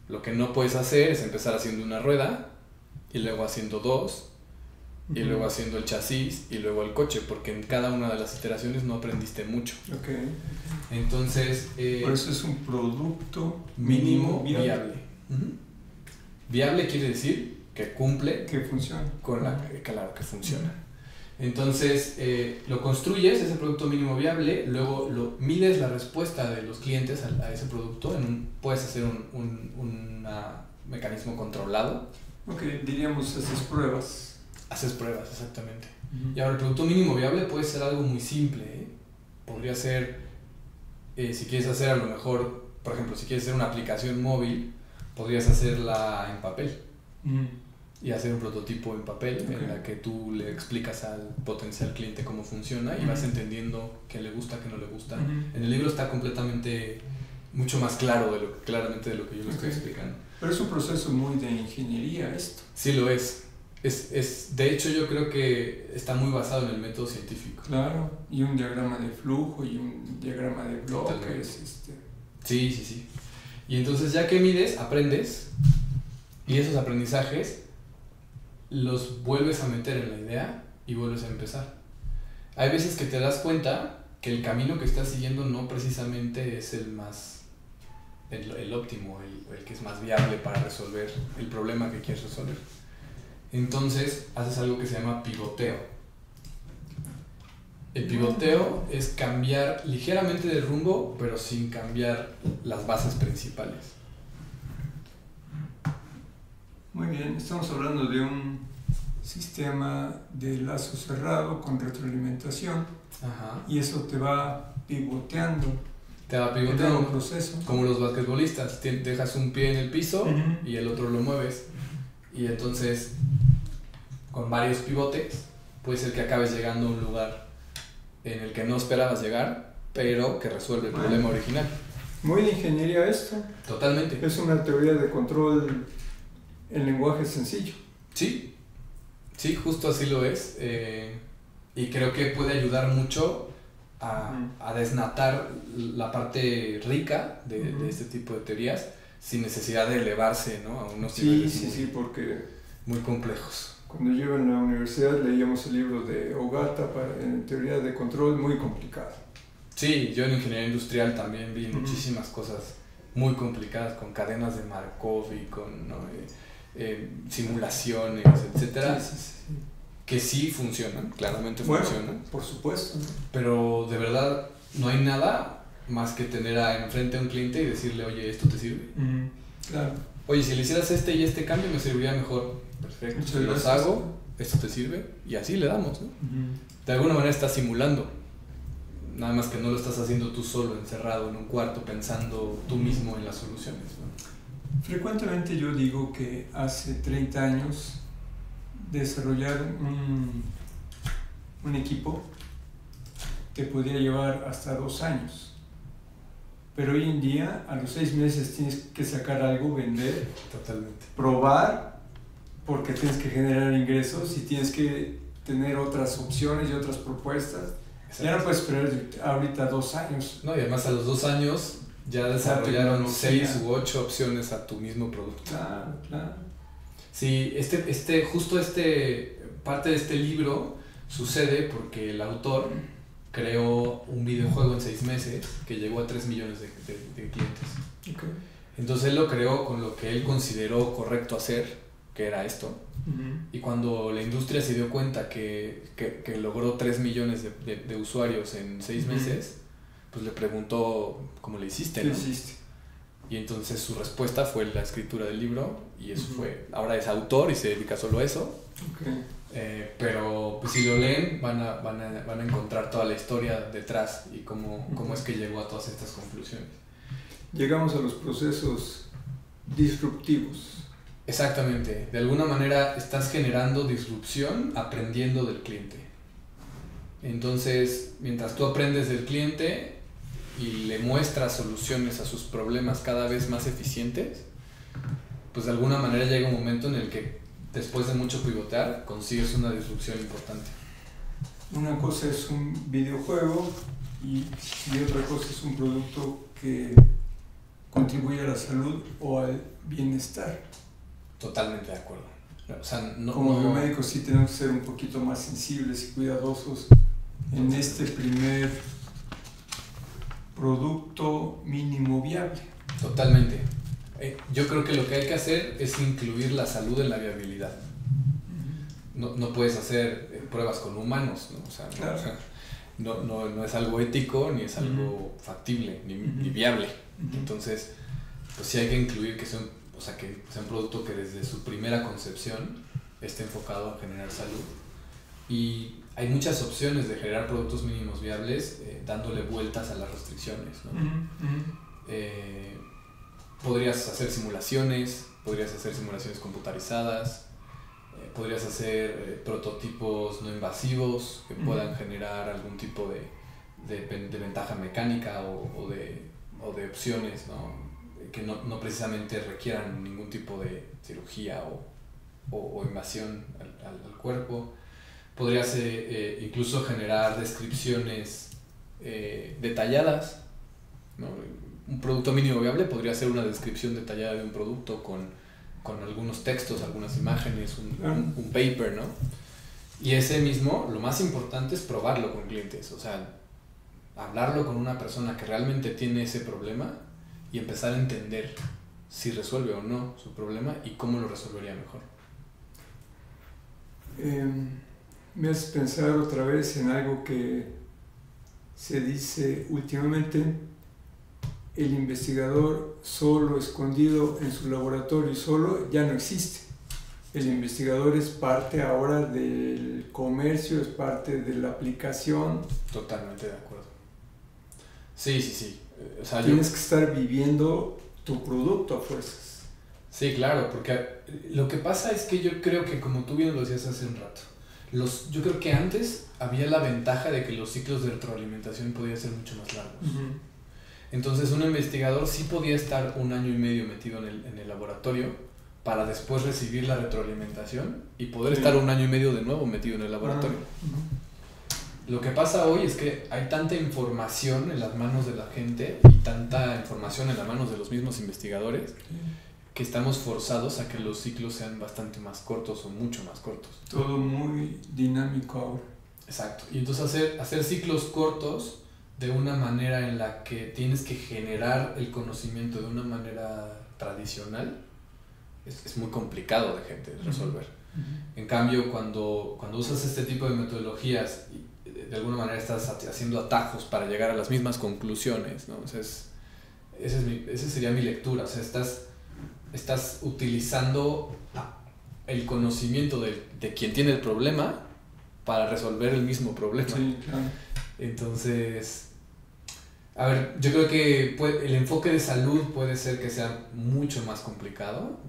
Lo que no puedes hacer es empezar haciendo una rueda y luego haciendo dos y luego haciendo el chasis y luego el coche, porque en cada una de las iteraciones no aprendiste mucho. Okay. Entonces, por eso es un producto mínimo viable. Viable quiere decir que cumple, que funciona. Claro, que funciona. Entonces, lo construyes, ese producto mínimo viable, luego lo mides la respuesta de los clientes a ese producto, puedes hacer un mecanismo controlado. Ok, diríamos haces pruebas. Haces pruebas, exactamente. Y ahora el producto mínimo viable puede ser algo muy simple, ¿eh? Podría ser, si quieres hacer a lo mejor, por ejemplo, si quieres hacer una aplicación móvil, podrías hacerla en papel. Y hacer un prototipo en papel, en la que tú le explicas al potencial cliente cómo funciona y vas entendiendo qué le gusta, qué no le gusta. En el libro está completamente mucho más claro claramente de lo que yo le estoy explicando. Pero es un proceso muy de ingeniería esto. Sí lo es. De hecho, yo creo que está muy basado en el método científico. Claro, y un diagrama de flujo y un diagrama de bloques. Sí. Y entonces, ya que mides, aprendes, y esos aprendizajes los vuelves a meter en la idea y vuelves a empezar. Hay veces que te das cuenta que el camino que estás siguiendo no precisamente es el óptimo, el que es más viable para resolver el problema que quieres resolver. Entonces haces algo que se llama pivoteo. El pivoteo es cambiar ligeramente de rumbo, pero sin cambiar las bases principales. Muy bien, estamos hablando de un sistema de lazo cerrado con retroalimentación. Y eso te va pivoteando. Te va pivoteando un proceso. Como los basquetbolistas, dejas un pie en el piso y el otro lo mueves. Y entonces, con varios pivotes, puede ser que acabes llegando a un lugar en el que no esperabas llegar, pero que resuelve el problema original. Muy de ingeniería esto. Totalmente. Es una teoría de control en lenguaje sencillo. Sí, sí, justo así lo es. Y creo que puede ayudar mucho a desnatar la parte rica de este tipo de teorías sin necesidad de elevarse, ¿no? A unos niveles porque muy complejos. Cuando yo en la universidad leíamos el libro de Ogata en teoría de control, muy complicado. Sí, yo en ingeniería industrial también vi muchísimas cosas muy complicadas con cadenas de Markov y con simulaciones, etcétera, que sí funcionan, claramente funcionan. Por supuesto. Pero de verdad no hay nada más que tener enfrente a un cliente y decirle, oye, ¿esto te sirve? Claro. Oye, si le hicieras este y este cambio me serviría mejor. Perfecto, si los hago, ¿esto te sirve? Y así le damos, ¿no? De alguna manera estás simulando. Nada más que no lo estás haciendo tú solo, encerrado en un cuarto, pensando tú mismo en las soluciones, ¿no? Frecuentemente yo digo que hace 30 años desarrollar un equipo te podría llevar hasta 2 años. Pero hoy en día, a los 6 meses tienes que sacar algo, vender, totalmente, probar, porque tienes que generar ingresos y tienes que tener otras opciones y otras propuestas. Exacto. Ya no puedes esperar ahorita 2 años. No, y además a los 2 años ya desarrollaron 6 u 8 opciones a tu mismo producto. Claro, claro. Sí, justo parte de este libro sucede porque el autor creó un videojuego en 6 meses que llegó a 3 millones de clientes. Okay. Entonces él lo creó con lo que él consideró correcto hacer, que era esto. Y cuando la industria se dio cuenta que logró 3 millones de usuarios en 6 meses, pues le preguntó cómo le hiciste, ¿no? ¿Qué hiciste? Y entonces su respuesta fue la escritura del libro, y eso fue, ahora es autor y se dedica solo a eso. Okay. Pero pues, si lo leen van a encontrar toda la historia detrás y cómo es que llegó a todas estas conclusiones. Llegamos a los procesos disruptivos. Exactamente, de alguna manera estás generando disrupción aprendiendo del cliente. Entonces, mientras tú aprendes del cliente y le muestras soluciones a sus problemas cada vez más eficientes, pues de alguna manera llega un momento en el que después de mucho pivotear consigues una disrupción importante. Una cosa es un videojuego y otra cosa es un producto que contribuye a la salud o al bienestar. Totalmente de acuerdo. O sea, como biomédicos sí tenemos que ser un poquito más sensibles y cuidadosos en este primer producto mínimo viable. Totalmente. Yo creo que lo que hay que hacer es incluir la salud en la viabilidad. No puedes hacer pruebas con humanos, ¿no? Claro. No es algo ético, ni es algo factible, ni viable. Entonces, pues sí hay que incluir que sea un producto que desde su primera concepción esté enfocado a generar salud. Y hay muchas opciones de generar productos mínimos viables dándole vueltas a las restricciones, ¿no? Podrías hacer simulaciones computarizadas, podrías hacer prototipos no invasivos que puedan generar algún tipo de ventaja mecánica o de opciones, ¿no? Que no precisamente requieran ningún tipo de cirugía o invasión al cuerpo. Podrías incluso generar descripciones detalladas, ¿no? Un producto mínimo viable podría ser una descripción detallada de un producto con algunos textos, algunas imágenes, un paper, ¿no? Y ese mismo, lo más importante es probarlo con clientes, o sea, hablarlo con una persona que realmente tiene ese problema y empezar a entender si resuelve o no su problema y cómo lo resolvería mejor. Me hace pensar otra vez en algo que se dice últimamente: el investigador solo, escondido en su laboratorio solo, ya no existe. El investigador es parte ahora del comercio, es parte de la aplicación. Totalmente de acuerdo. Sí. O sea, tienes que estar viviendo tu producto a fuerzas. Sí, claro, porque lo que pasa es que yo creo que, como tú bien lo decías hace un rato, Yo creo que antes había la ventaja de que los ciclos de retroalimentación podían ser mucho más largos. Entonces un investigador sí podía estar 1 año y medio metido en el laboratorio para después recibir la retroalimentación y poder estar 1 año y medio de nuevo metido en el laboratorio. Lo que pasa hoy es que hay tanta información en las manos de la gente y tanta información en las manos de los mismos investigadores que estamos forzados a que los ciclos sean bastante más cortos o mucho más cortos. Todo muy dinámico ahora. Exacto. Y entonces hacer ciclos cortos de una manera en la que tienes que generar el conocimiento de una manera tradicional es muy complicado de resolver. En cambio, cuando usas este tipo de metodologías y de alguna manera estás haciendo atajos para llegar a las mismas conclusiones, ¿no? O sea, esa sería mi lectura. O sea, estás utilizando el conocimiento de quien tiene el problema para resolver el mismo problema. Sí, claro. Entonces, a ver, yo creo que el enfoque de salud puede ser que sea mucho más complicado.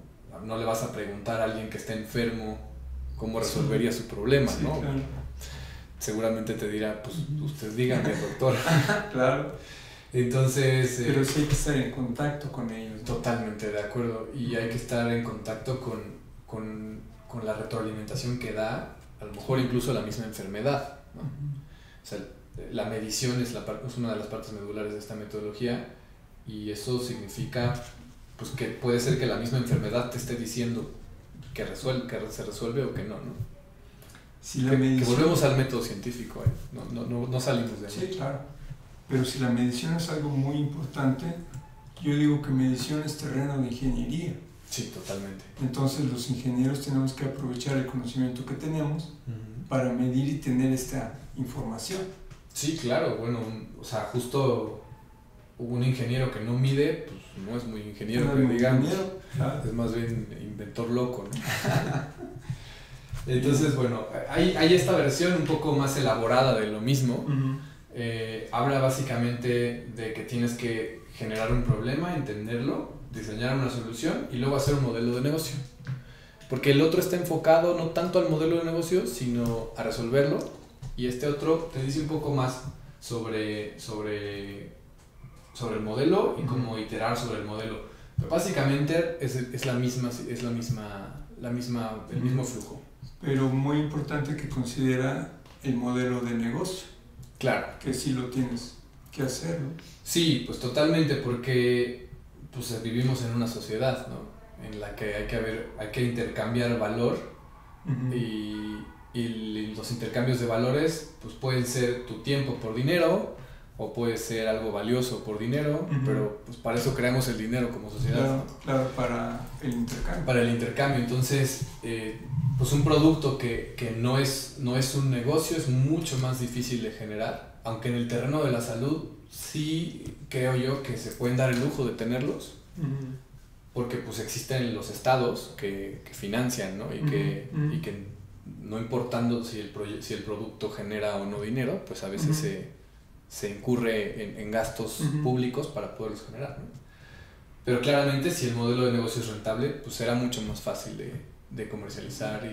No le vas a preguntar a alguien que está enfermo cómo resolvería su problema, sí, ¿no? Claro. Seguramente te dirá, pues usted dígame, doctor. Claro. Entonces... Pero sí hay que estar en contacto con ellos, ¿no? Totalmente de acuerdo. Y hay que estar en contacto con la retroalimentación que da, a lo mejor incluso la misma enfermedad, ¿no? O sea, la medición es una de las partes medulares de esta metodología y eso significa pues, que puede ser que la misma enfermedad te esté diciendo que se resuelve o que no, ¿no? Si la que medición... volvemos al método científico, no salimos de ahí. Sí, claro. Pero si la medición es algo muy importante, yo digo que medición es terreno de ingeniería. Sí, totalmente. Entonces los ingenieros tenemos que aprovechar el conocimiento que tenemos para medir y tener esta información. Sí, claro, bueno, o sea, justo un ingeniero que no mide, pues no es muy ingeniero, que digamos, claro. Es más bien inventor loco, ¿no? Entonces, bueno, hay esta versión un poco más elaborada de lo mismo. Habla básicamente de que tienes que generar un problema, entenderlo, diseñar una solución y luego hacer un modelo de negocio. Porque el otro está enfocado no tanto al modelo de negocio, sino a resolverlo. Y este otro te dice un poco más sobre el modelo y cómo iterar sobre el modelo. Pero básicamente es el mismo flujo. Pero muy importante que considera el modelo de negocio. Claro. Que sí lo tienes que hacer, ¿no? Sí, pues totalmente, porque pues, vivimos en una sociedad, ¿no? En la que hay que intercambiar valor y los intercambios de valores pues pueden ser tu tiempo por dinero o puede ser algo valioso por dinero, pero pues para eso creamos el dinero como sociedad. Claro, ¿no? claro, para el intercambio. Para el intercambio, entonces pues un producto que no es un negocio es mucho más difícil de generar, aunque en el terreno de la salud sí creo yo que se pueden dar el lujo de tenerlos, porque pues existen los estados que financian, ¿no? Y que no importando si el producto genera o no dinero, pues a veces se incurre en gastos públicos para poderlos generar, ¿no? Pero claramente si el modelo de negocio es rentable, pues será mucho más fácil de comercializar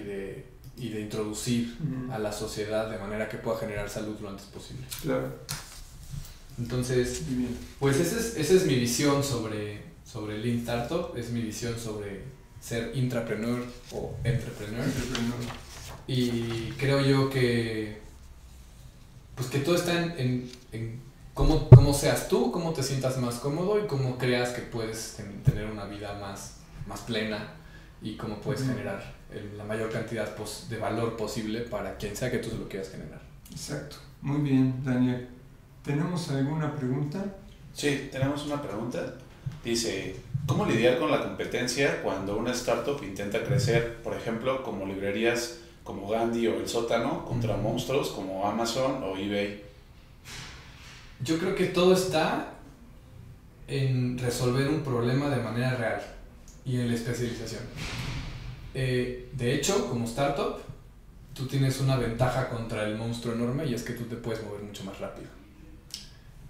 y de introducir a la sociedad de manera que pueda generar salud lo antes posible. Claro. Entonces, pues esa es mi visión sobre Lean Startup, es mi visión sobre ser intrapreneur o entrepreneur. Y creo yo que pues que todo está en cómo seas tú, cómo te sientas más cómodo y cómo creas que puedes tener una vida más plena y cómo puedes generar la mayor cantidad de valor posible para quien sea que tú se lo quieras generar. Exacto. Muy bien, Daniel. ¿Tenemos alguna pregunta? Sí, tenemos una pregunta. Dice, ¿cómo lidiar con la competencia cuando una startup intenta crecer, por ejemplo, como librerías como Gandhi o El Sótano, contra monstruos como Amazon o eBay? Yo creo que todo está en resolver un problema de manera real y en la especialización. De hecho, como startup, tú tienes una ventaja contra el monstruo enorme y es que tú te puedes mover mucho más rápido.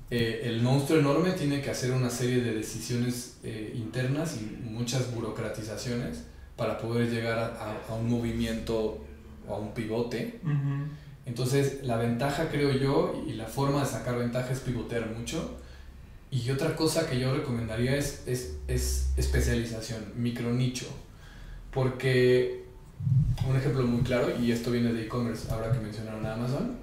El monstruo enorme tiene que hacer una serie de decisiones internas y muchas burocratizaciones para poder llegar a un movimiento o a un pivote. Uh-huh. Entonces, la ventaja, creo yo, y la forma de sacar ventaja es pivotear mucho. Y otra cosa que yo recomendaría es especialización, micronicho. Porque, un ejemplo muy claro, y esto viene de e-commerce, ahora que mencionaron a Amazon.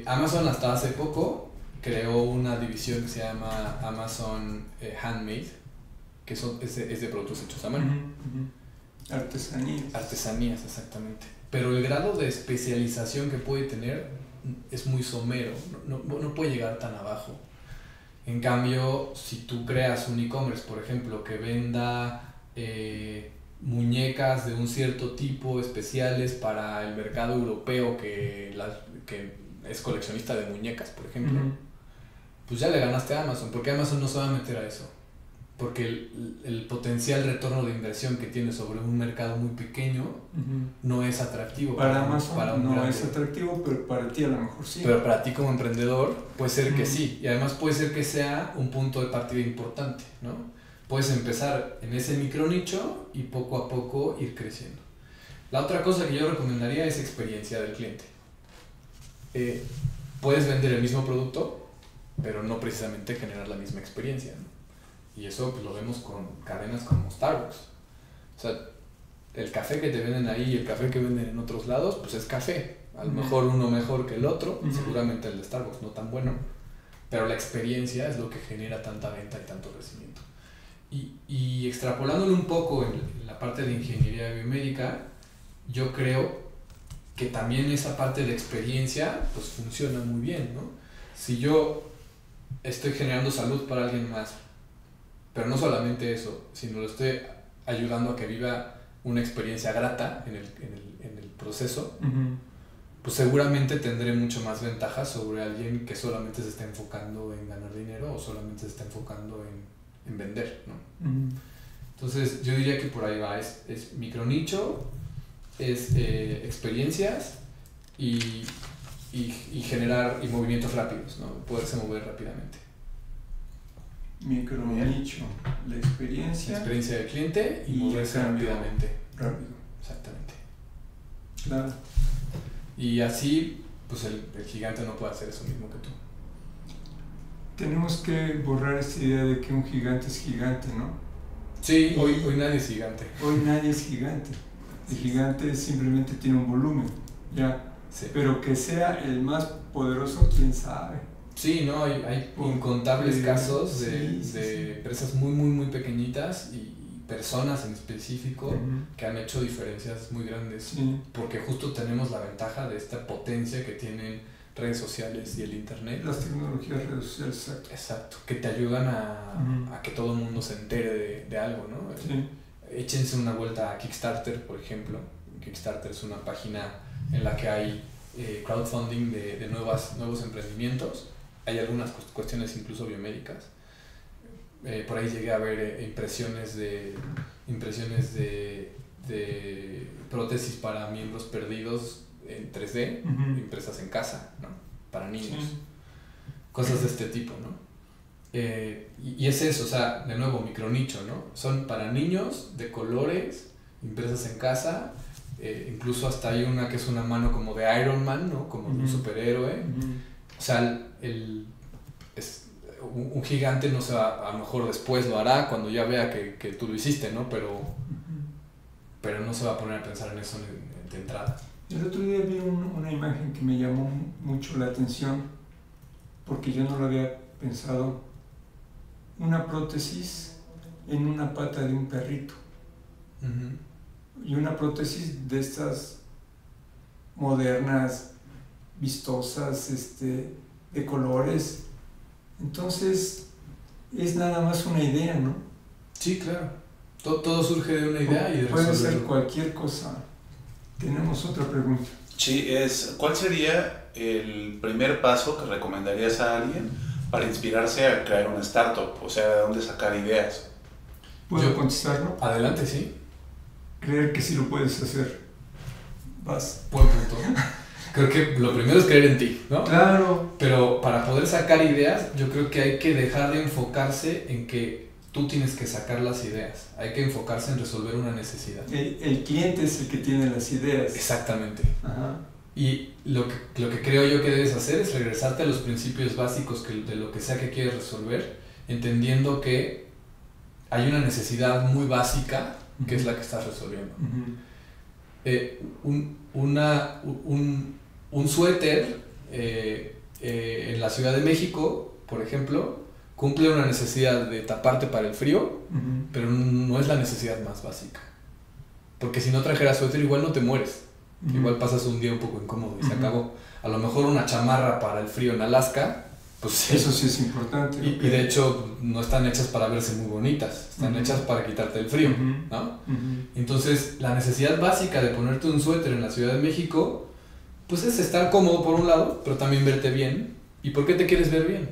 Amazon hasta hace poco creó una división que se llama Amazon Handmade, que es de productos hechos a mano. Uh-huh. Artesanías. Artesanías, exactamente. Pero el grado de especialización que puede tener es muy somero, no puede llegar tan abajo. En cambio, si tú creas un e-commerce, por ejemplo, que venda muñecas de un cierto tipo especiales para el mercado europeo que es coleccionista de muñecas, por ejemplo, uh-huh. Pues ya le ganaste a Amazon, porque Amazon no se va a meter a eso. Porque el potencial retorno de inversión que tiene sobre un mercado muy pequeño uh-huh. No es atractivo. Para Amazon no es atractivo, pero para ti a lo mejor sí. Pero para ti como emprendedor puede ser que sí. Y además puede ser que sea un punto de partida importante, ¿no? Puedes empezar en ese micronicho y poco a poco ir creciendo. La otra cosa que yo recomendaría es experiencia del cliente. Puedes vender el mismo producto, pero no precisamente generar la misma experiencia, ¿no? Y eso pues, lo vemos con cadenas como Starbucks. O sea, el café que te venden ahí y el café que venden en otros lados, pues es café. A lo mejor uno mejor que el otro, uh-huh. Seguramente el de Starbucks no tan bueno, pero la experiencia es lo que genera tanta venta y tanto crecimiento. Y extrapolándolo un poco en la parte de ingeniería biomédica, yo creo que también esa parte de experiencia pues funciona muy bien, ¿no? Si yo estoy generando salud para alguien más, pero no solamente eso, sino lo estoy ayudando a que viva una experiencia grata en el proceso, uh-huh. Pues seguramente tendré mucho más ventajas sobre alguien que solamente se está enfocando en ganar dinero o solamente se está enfocando en vender, ¿no? Uh-huh. Entonces yo diría que por ahí va, es micronicho, es experiencias y generar movimientos rápidos, ¿no? Poderse mover rápidamente. Micronicho, la experiencia del cliente y moverse rápidamente. Rápido. Exactamente. Claro. Y así, pues el gigante no puede hacer eso mismo que tú. Tenemos que borrar esta idea de que un gigante es gigante, ¿no? Sí, hoy nadie es gigante. Hoy nadie es gigante. El gigante simplemente tiene un volumen, ya. Sí. Pero que sea el más poderoso, quién sabe. Sí, no, hay incontables casos de empresas muy, muy, muy pequeñitas y personas en específico uh-huh. Que han hecho diferencias muy grandes, sí. Porque justo tenemos la ventaja de esta potencia que tienen redes sociales y el internet. Las tecnologías redes sociales, exacto. Exacto, que te ayudan a que todo el mundo se entere de algo, ¿no? Sí. Échense una vuelta a Kickstarter, por ejemplo. Kickstarter es una página en la que hay crowdfunding de nuevos emprendimientos. Hay algunas cuestiones incluso biomédicas. Por ahí llegué a ver impresiones de prótesis para miembros perdidos en 3D, uh-huh. Impresas en casa, ¿no? Para niños. Sí. Cosas de este tipo, ¿no? Y es eso, o sea, de nuevo, micronicho, ¿no? Son para niños, de colores, impresas en casa. Incluso hasta hay una que es una mano como de Iron Man, ¿no? Como uh-huh. De un superhéroe. Uh-huh. O sea, un gigante no se va, a lo mejor después lo hará cuando ya vea que tú lo hiciste, ¿no? Pero no se va a poner a pensar en eso de entrada. El otro día vi una imagen que me llamó mucho la atención porque yo no lo había pensado. Una prótesis en una pata de un perrito. Uh-huh. Y una prótesis de estas modernas, vistosas, de colores. Entonces, es nada más una idea, ¿no? Sí, claro. Todo surge de una idea y de puede ser cualquier cosa. Tenemos otra pregunta. Sí, ¿cuál sería el primer paso que recomendarías a alguien para inspirarse a crear una startup? O sea, ¿de dónde sacar ideas? ¿Puedo contestarlo? Adelante, sí. Creer que sí lo puedes hacer. Vas. Buen punto. Creo que lo primero es creer en ti, ¿no? Claro. Pero para poder sacar ideas, yo creo que hay que dejar de enfocarse en que tú tienes que sacar las ideas. Hay que enfocarse en resolver una necesidad. El cliente es el que tiene las ideas. Exactamente. Ajá. Y lo que creo yo que debes hacer es regresarte a los principios básicos de lo que sea que quieres resolver, entendiendo que hay una necesidad muy básica que es la que estás resolviendo. Un suéter en la Ciudad de México, por ejemplo, cumple una necesidad de taparte para el frío, pero no es la necesidad más básica. Porque si no trajeras suéter igual no te mueres. Igual pasas un día un poco incómodo y se acabó. A lo mejor una chamarra para el frío en Alaska, pues sí. Eso sí es importante. Y de hecho no están hechas para verse muy bonitas, están hechas para quitarte el frío, ¿no? Entonces la necesidad básica de ponerte un suéter en la Ciudad de México, pues es estar cómodo por un lado, pero también verte bien. ¿Y por qué te quieres ver bien?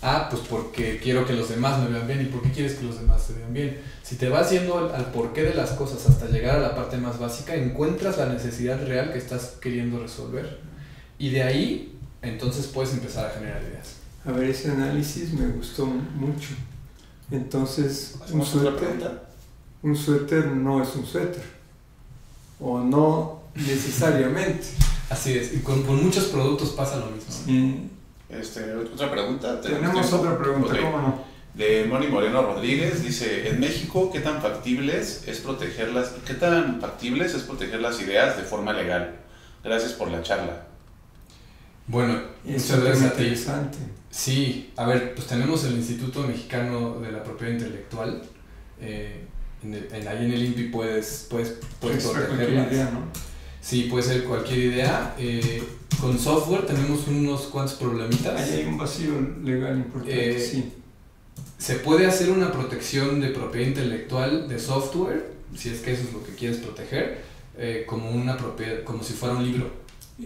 Ah, pues porque quiero que los demás me vean bien. ¿Y por qué quieres que los demás te vean bien? Si te vas yendo al porqué de las cosas hasta llegar a la parte más básica, encuentras la necesidad real que estás queriendo resolver. Y de ahí, entonces puedes empezar a generar ideas. A ver, ese análisis me gustó mucho. Entonces, un suéter no es un suéter. O no necesariamente. Así es. Y con muchos productos pasa lo mismo. Sí. Otra pregunta. Tenemos otra pregunta, okay. ¿Cómo no? De Moni Moreno Rodríguez, dice, en México, ¿qué tan factibles es proteger las ideas de forma legal? Gracias por la charla. Bueno, muchas gracias a ti. Interesante. Sí, a ver, pues tenemos el Instituto Mexicano de la Propiedad Intelectual. Ahí en el INPI puedes protegerlas. Idea, ¿no? Sí, puede ser cualquier idea. Con software tenemos unos cuantos problemitas. Ahí hay un vacío legal importante, sí. Se puede hacer una protección de propiedad intelectual de software, si es que eso es lo que quieres proteger, como una propiedad, como si fuera un libro.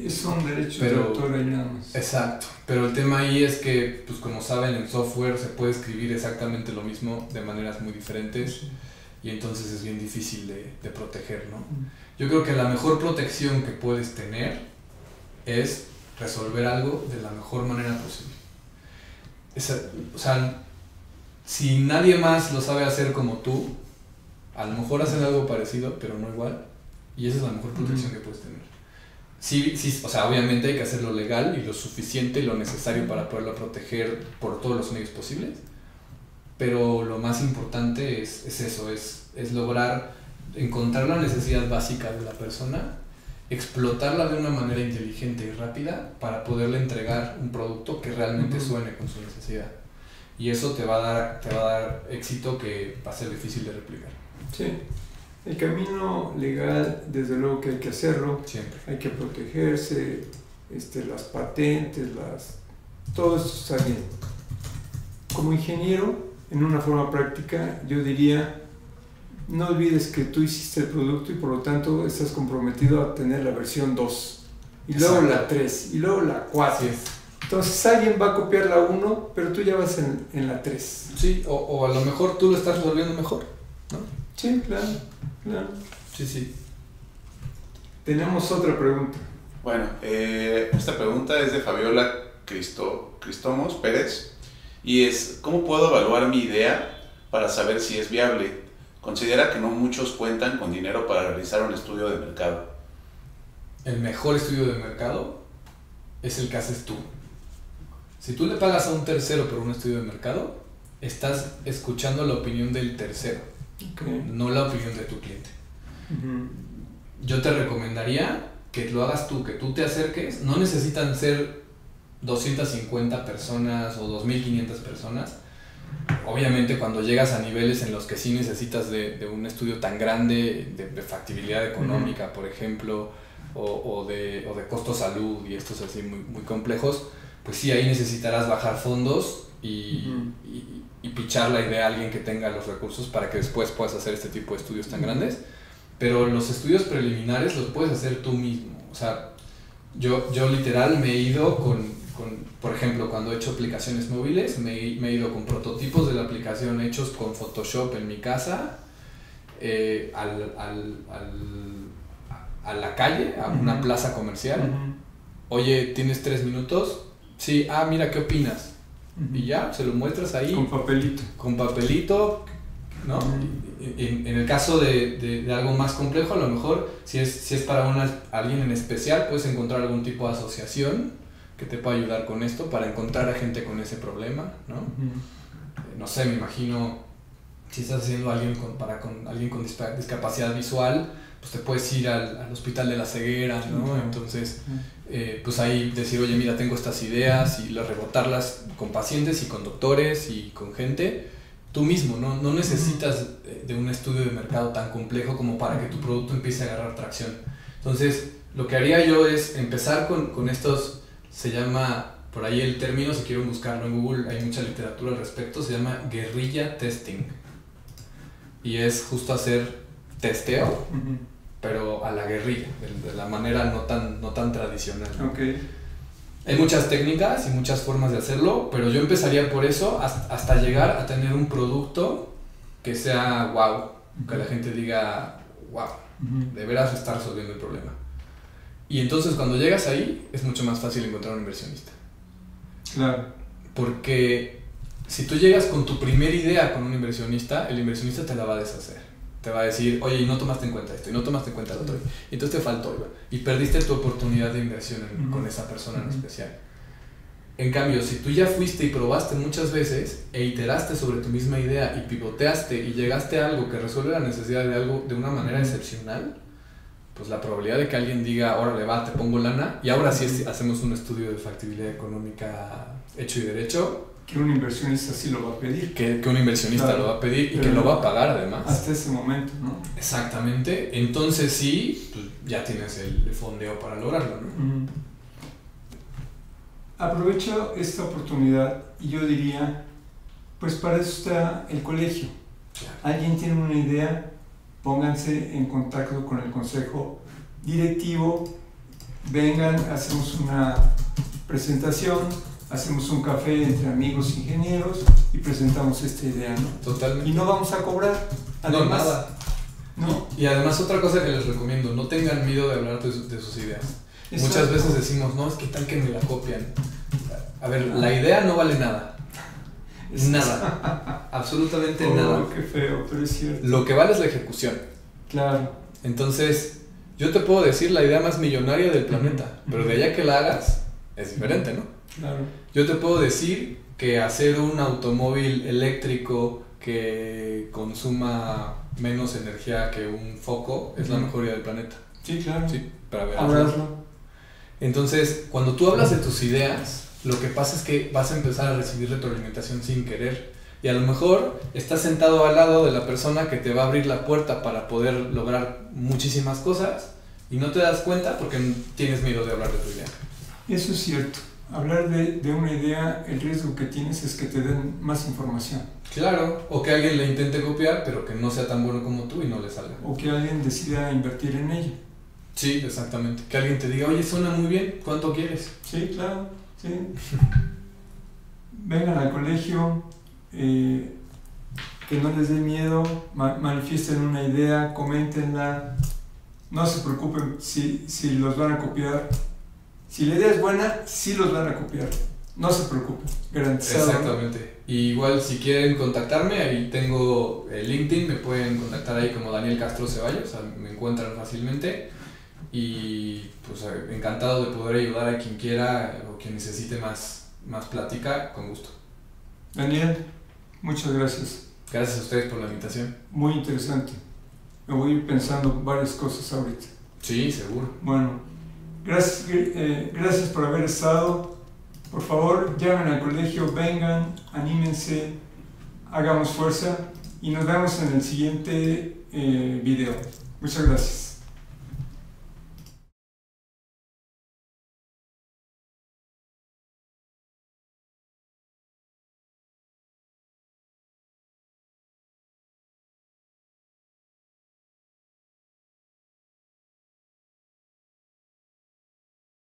Son derechos de autor ahí nada más. Exacto, pero el tema ahí es que, pues como saben, en software se puede escribir exactamente lo mismo de maneras muy diferentes, sí. Y entonces es bien difícil de proteger, ¿no? Yo creo que la mejor protección que puedes tener es resolver algo de la mejor manera posible. O sea, si nadie más lo sabe hacer como tú, a lo mejor hacen algo parecido, pero no igual, y esa es la mejor protección que puedes tener. Sí, o sea, obviamente hay que hacerlo legal y lo suficiente y lo necesario para poderlo proteger por todos los medios posibles, pero lo más importante es eso, es lograr encontrar la necesidad básica de la persona, explotarla de una manera inteligente y rápida para poderle entregar un producto que realmente suene con su necesidad. Y eso te va a dar éxito que va a ser difícil de replicar. Sí, el camino legal, desde luego que hay que hacerlo. Siempre. Hay que protegerse, las patentes, todo esto está bien. Como ingeniero, en una forma práctica, yo diría, no olvides que tú hiciste el producto y por lo tanto estás comprometido a tener la versión 2, y luego la 3, y luego la 4. Sí. Entonces alguien va a copiar la 1, pero tú ya vas en la 3. Sí, o a lo mejor tú lo estás resolviendo mejor, ¿no? Sí, claro. Sí. Tenemos otra pregunta. Bueno, esta pregunta es de Fabiola Cristomos Pérez y es, ¿cómo puedo evaluar mi idea para saber si es viable? Considera que no muchos cuentan con dinero para realizar un estudio de mercado. El mejor estudio de mercado es el que haces tú. Si tú le pagas a un tercero por un estudio de mercado, estás escuchando la opinión del tercero, no la opinión de tu cliente. Yo te recomendaría que lo hagas tú, que tú te acerques. No necesitan ser 250 personas o 2500 personas. Obviamente cuando llegas a niveles en los que sí necesitas de un estudio tan grande, de factibilidad económica, por ejemplo, o de costo salud y estos así muy, muy complejos, pues sí, ahí necesitarás bajar fondos y pichar la idea a alguien que tenga los recursos para que después puedas hacer este tipo de estudios tan grandes. Pero los estudios preliminares los puedes hacer tú mismo. O sea, yo literal me he ido por ejemplo, cuando he hecho aplicaciones móviles, me he ido con prototipos de la aplicación hechos con Photoshop en mi casa, a la calle, a una plaza comercial. Oye, ¿tienes 3 minutos? Sí, mira, ¿qué opinas? Y ya, se lo muestras ahí. Con papelito. Con papelito, ¿no? En el caso de algo más complejo, a lo mejor, si es para alguien en especial, puedes encontrar algún tipo de asociación que te pueda ayudar con esto para encontrar a gente con ese problema, ¿no? No sé, me imagino, si estás haciendo alguien con alguien con discapacidad visual, pues te puedes ir al hospital de la ceguera, ¿no? Entonces, pues ahí decir, oye, mira, tengo estas ideas y rebotarlas con pacientes y con doctores y con gente. Tú mismo, no necesitas de un estudio de mercado tan complejo como para que tu producto empiece a agarrar tracción. Entonces, lo que haría yo es empezar con estos, se llama, por ahí el término, si quieren buscarlo en Google, hay mucha literatura al respecto, se llama guerrilla testing. Y es justo hacer testeo, pero a la guerrilla, de la manera no tan tradicional. Okay. Hay muchas técnicas y muchas formas de hacerlo, pero yo empezaría por eso hasta llegar a tener un producto que sea wow, que la gente diga wow, de veras está resolviendo el problema. Y entonces cuando llegas ahí es mucho más fácil encontrar un inversionista. Claro. Porque si tú llegas con tu primera idea con un inversionista, el inversionista te la va a deshacer. Te va a decir, oye, y no tomaste en cuenta esto, y no tomaste en cuenta lo otro, y entonces te faltó, y perdiste tu oportunidad de inversión con esa persona en especial. En cambio, si tú ya fuiste y probaste muchas veces, e iteraste sobre tu misma idea, y pivoteaste, y llegaste a algo que resuelve la necesidad de algo de una manera excepcional, pues la probabilidad de que alguien diga, órale va, te pongo lana, y ahora sí hacemos un estudio de factibilidad económica hecho y derecho, que un inversionista sí lo va a pedir. Que un inversionista claro, lo va a pedir y que lo va a pagar además. Hasta ese momento, ¿no? Exactamente. Entonces sí, pues ya tienes el fondeo para lograrlo, ¿no? Aprovecho esta oportunidad y yo diría, pues para eso está el colegio. Claro. Alguien tiene una idea, pónganse en contacto con el consejo directivo, vengan, hacemos una presentación, hacemos un café entre amigos ingenieros y presentamos esta idea, ¿no? Totalmente. Y no vamos a cobrar. Además, no, nada. ¿No? Y además otra cosa que les recomiendo, no tengan miedo de hablar de sus ideas. Exacto. Muchas veces decimos, no, es que tal que me la copian. A ver, la idea no vale nada. Nada. Absolutamente nada. Qué feo, pero es cierto. Lo que vale es la ejecución. Claro. Entonces, yo te puedo decir la idea más millonaria del planeta, pero de allá que la hagas, es diferente, ¿no? Claro. Yo te puedo decir que hacer un automóvil eléctrico que consuma menos energía que un foco es la mejor idea del planeta. Sí, claro. Sí, para ver. Entonces, cuando tú hablas de tus ideas, lo que pasa es que vas a empezar a recibir retroalimentación sin querer. Y a lo mejor estás sentado al lado de la persona que te va a abrir la puerta para poder lograr muchísimas cosas y no te das cuenta porque tienes miedo de hablar de tu idea. Eso es cierto. Hablar de una idea, el riesgo que tienes es que te den más información. Claro, o que alguien le intente copiar, pero que no sea tan bueno como tú y no le salga. O que alguien decida invertir en ella. Sí, exactamente. Que alguien te diga, oye, suena muy bien, ¿cuánto quieres? Sí, claro, sí. Vengan al colegio, que no les dé miedo, manifiesten una idea, coméntenla. No se preocupen si los van a copiar. Si la idea es buena, sí los van a copiar. No se preocupen, garantizado. Exactamente. Y igual si quieren contactarme, ahí tengo LinkedIn, me pueden contactar ahí como Daniel Castro Ceballos, o sea, me encuentran fácilmente. Y pues encantado de poder ayudar a quien quiera o quien necesite más plática, con gusto. Daniel, muchas gracias. Gracias a ustedes por la invitación. Muy interesante. Me voy a ir pensando varias cosas ahorita. Sí, seguro. Bueno. Gracias por haber estado. Por favor, llamen al colegio, vengan, anímense, hagamos fuerza y nos vemos en el siguiente video. Muchas gracias.